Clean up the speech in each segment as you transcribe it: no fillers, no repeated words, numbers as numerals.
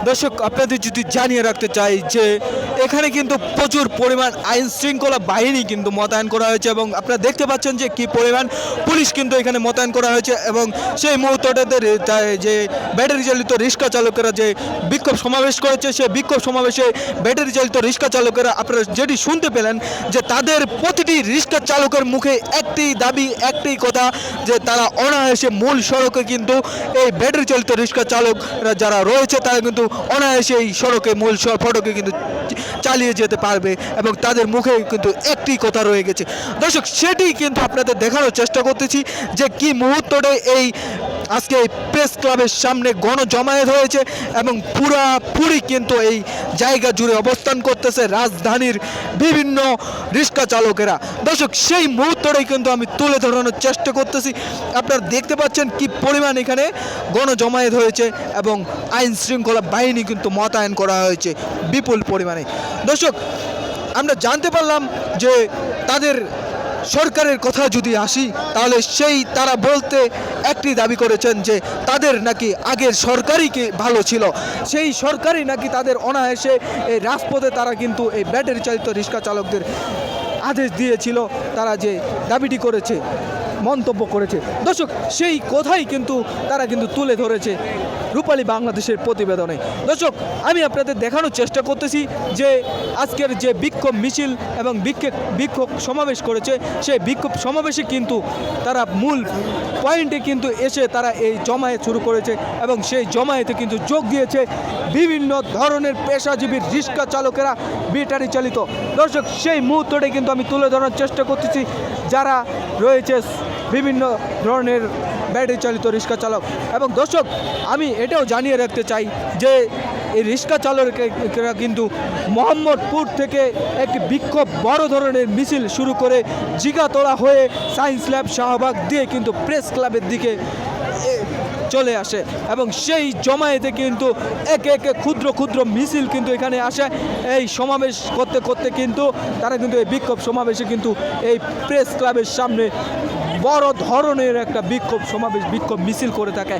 দর্শক আপনাদের যদি জানিয়ে রাখতে চাই যে এখানে কিন্তু প্রচুর পরিমাণ আইন শৃঙ্খলা বাহিনী কিন্তু মোতায়েন করা হয়েছে এবং আপনারা দেখতে পাচ্ছেন যে কি পরিমাণ পুলিশ কিন্তু এখানে মোতায়েন করা হয়েছে এবং সেই মুহূর্তটাতে যে ব্যাটারি চালিত রিক্সা চালকেরা যে বিক্ষোভ সমাবেশ করেছে সেই বিক্ষোভ সমাবেশে ব্যাটারি চালিত রিক্সা চালকেরা আপনারা যেটি শুনতে পেলেন যে তাদের প্রতিটি রিক্সা চালকের মুখে একটি দাবি একটি কথা যে তারা অনায়াসে মূল সড়কে কিন্তু এই ব্যাটারি চালিত রিক্সা চালকরা যারা রয়েছে তারা কিন্তু অনায়াসে এই সড়কে মূল ফটকে কিন্তু চালিয়ে যেতে পারবে এবং তাদের মুখে কিন্তু একটি কথা রয়ে গেছে। দর্শক সেটি কিন্তু আপনাদের দেখানোর চেষ্টা করতেছি যে কি মুহূর্তটা এই আজকে এই প্রেস ক্লাবের সামনে গণজমায়েত হয়েছে এবং পুরোপুরি কিন্তু এই জায়গা জুড়ে অবস্থান করতেছে রাজধানীর বিভিন্ন রিক্সা চালকেরা। দর্শক সেই মুহূর্তটাই কিন্তু আমি তুলে ধরানোর চেষ্টা করতেছি। আপনারা দেখতে পাচ্ছেন কি পরিমাণ এখানে গণজমায়েত হয়েছে এবং আইন শৃঙ্খলা বাহিনী কিন্তু মোতায়েন করা হয়েছে বিপুল পরিমাণে। দর্শক আমরা জানতে পারলাম যে তাদের সরকারের কথা যদি আসি তাহলে তারা বলতে একটি দাবি করেছেন যে তাদের নাকি আগের সরকারই ভালো ছিল, সেই সরকারই নাকি তাদের অনায়াসে এই রাজপথে তারা কিন্তু এই ব্যাটারি চালিত রিক্সা চালকদের আদেশ দিয়েছিল, তারা যে দাবিটি করেছে মন্তব্য করেছে। দর্শক সেই কথাই কিন্তু তারা কিন্তু তুলে ধরেছে রূপালী বাংলাদেশের প্রতিবেদনে। দর্শক আমি আপনাদের দেখানোর চেষ্টা করতেছি যে আজকের যে বিক্ষোভ মিছিল এবং বিক্ষোভ সমাবেশ করেছে সেই বিক্ষোভ সমাবেশে কিন্তু তারা মূল পয়েন্টে কিন্তু এসে তারা এই জমায়েত শুরু করেছে এবং সেই জমায়েতে কিন্তু যোগ দিয়েছে বিভিন্ন ধরনের পেশাজীবী রিক্সা চালকেরা ব্যাটারি চালিত। দর্শক সেই মুহূর্তটাই কিন্তু আমি তুলে ধরার চেষ্টা করতেছি যারা রয়েছে বিভিন্ন ধরনের ব্যাটারি চালিত রিক্সা চালক। এবং দর্শক আমি এটাও জানিয়ে রাখতে চাই যে এই রিক্সা চালকেরা কিন্তু মোহাম্মদপুর থেকে একটি বিক্ষোভ বড় ধরনের মিছিল শুরু করে জিগাতলা হয়ে সায়েন্স ল্যাব শাহবাগ দিয়ে কিন্তু প্রেস ক্লাবের দিকে চলে আসে এবং সেই জমায়েতে কিন্তু একে একে ক্ষুদ্র ক্ষুদ্র মিছিল কিন্তু এখানে আসে। এই সমাবেশ করতে করতে কিন্তু তারা কিন্তু এই বিক্ষোভ সমাবেশে কিন্তু এই প্রেস ক্লাবের সামনে বড় ধরনের একটা বিক্ষোভ মিছিল করে থাকে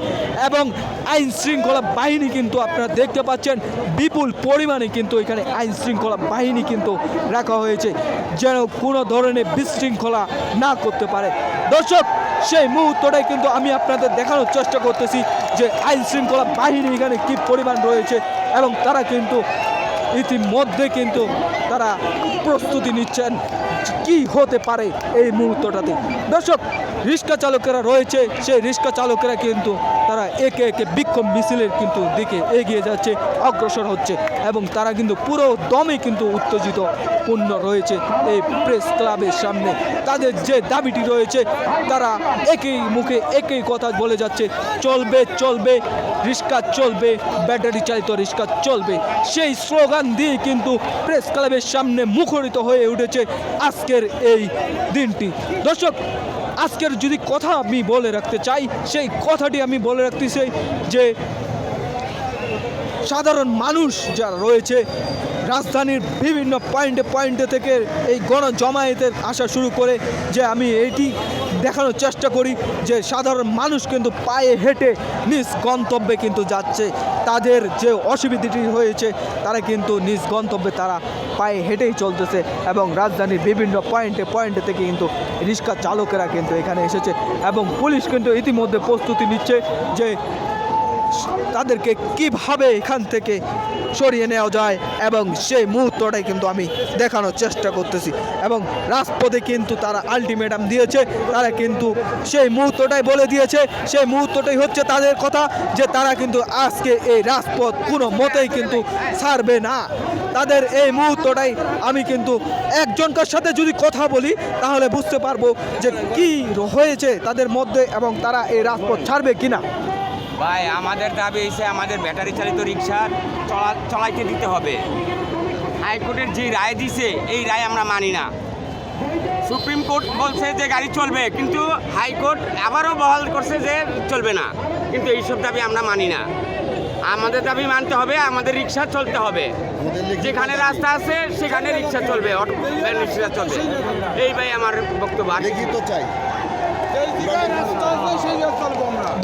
এবং আইন শৃঙ্খলা বাহিনী কিন্তু আপনারা দেখতে পাচ্ছেন বিপুল পরিমাণে কিন্তু এখানে আইন শৃঙ্খলা বাহিনী কিন্তু রাখা হয়েছে যেন কোনো ধরনের বিশৃঙ্খলা না করতে পারে। দর্শক সেই মুহূর্তটাই কিন্তু আমি আপনাদের দেখানোর চেষ্টা করতেছি যে আইন শৃঙ্খলা বাহিনী এখানে কী পরিমাণ রয়েছে এবং তারা কিন্তু ইতিমধ্যে কিন্তু তারা প্রস্তুতি নিচ্ছেন কি হতে পারে এই মুহূর্তটাতে। দর্শক রিক্সা চালকেরা রয়েছে সেই রিক্সা চালকেরা কিন্তু তারা একে একে বিক্ষোভ মিছিলের কিন্তু দিকে এগিয়ে যাচ্ছে, অগ্রসর হচ্ছে এবং তারা কিন্তু পুরো দমে কিন্তু উত্তেজিত পূর্ণ রয়েছে এই প্রেস ক্লাবের সামনে। তাদের যে দাবিটি রয়েছে তারা একই মুখে একই কথা বলে যাচ্ছে, চলবে চলবে রিক্সা চলবে, ব্যাটারি চালিত রিক্সা চলবে। সেই স্লোগান দিয়ে কিন্তু প্রেস ক্লাবের সামনে মুখরিত হয়ে উঠেছে আজকের এই দিনটি। দর্শক আজকের যদি কথা আমি বলে রাখতে চাই সেই কথাটি আমি বলে রাখতে চাই যে সাধারণ মানুষ যারা রয়েছে রাজধানীর বিভিন্ন পয়েন্টে থেকে এই গণজমায়েতের আসা শুরু করে যে আমি এটি দেখানোর চেষ্টা করি যে সাধারণ মানুষ কিন্তু পায়ে হেঁটে নিজ গন্তব্যে কিন্তু যাচ্ছে। তাদের যে অসুবিধাটি হয়েছে তারা কিন্তু নিজ গন্তব্যে তারা পায়ে হেঁটেই চলতেছে এবং রাজধানীর বিভিন্ন পয়েন্টে থেকে কিন্তু রিক্সা চালকেরা কিন্তু এখানে এসেছে এবং পুলিশ কিন্তু ইতিমধ্যে প্রস্তুতি নিচ্ছে যে তাদেরকে কিভাবে এখান থেকে সরিয়ে নেওয়া যায় এবং সেই মুহূর্তটাই কিন্তু আমি দেখানোর চেষ্টা করতেছি এবং রাজপথে কিন্তু তারা আলটিমেটাম দিয়েছে, তারা কিন্তু সেই মুহূর্তটাই বলে দিয়েছে, সেই মুহূর্তটাই হচ্ছে তাদের কথা যে তারা কিন্তু আজকে এই রাজপথ কোনো মতেই কিন্তু ছাড়বে না। তাদের এই মুহূর্তটাই আমি কিন্তু একজনকার সাথে যদি কথা বলি তাহলে বুঝতে পারবো যে কি হয়েছে তাদের মধ্যে এবং তারা এই রাজপথ ছাড়বে কিনা। ভাই আমাদের দাবি হয়েছে আমাদের ব্যাটারি চালিত রিক্সা চলাইতে দিতে হবে। হাইকোর্টের যে রায় দিছে এই রায় আমরা মানি না। সুপ্রিম কোর্ট বলছে যে গাড়ি চলবে কিন্তু হাইকোর্ট আবারও বহাল করছে যে চলবে না, কিন্তু এইসব দাবি আমরা মানি না। আমাদের দাবি মানতে হবে, আমাদের রিক্সা চলতে হবে, যেখানে রাস্তা আছে সেখানে রিক্সা চলবে, অটো রিক্সা চলবে। এই ভাই আমার বক্তব্য। চাই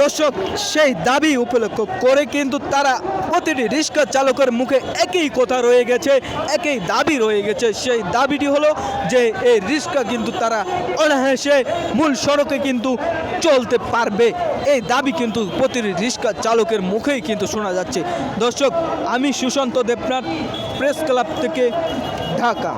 দর্শক সেই দাবি উপলক্ষ করে কিন্তু তারা প্রতিটি রিক্সা চালকের মুখে একই কথা রয়ে গেছে, একই দাবি রয়ে গেছে। সেই দাবিটি হলো যে এই রিক্সা কিন্তু তারা অনায়াসে মূল সড়কে কিন্তু চলতে পারবে। এই দাবি কিন্তু প্রতিটি রিক্সা চালকের মুখেই কিন্তু শোনা যাচ্ছে। দর্শক, আমি সুশান্ত দেবনাথ, প্রেস ক্লাব থেকে, ঢাকা।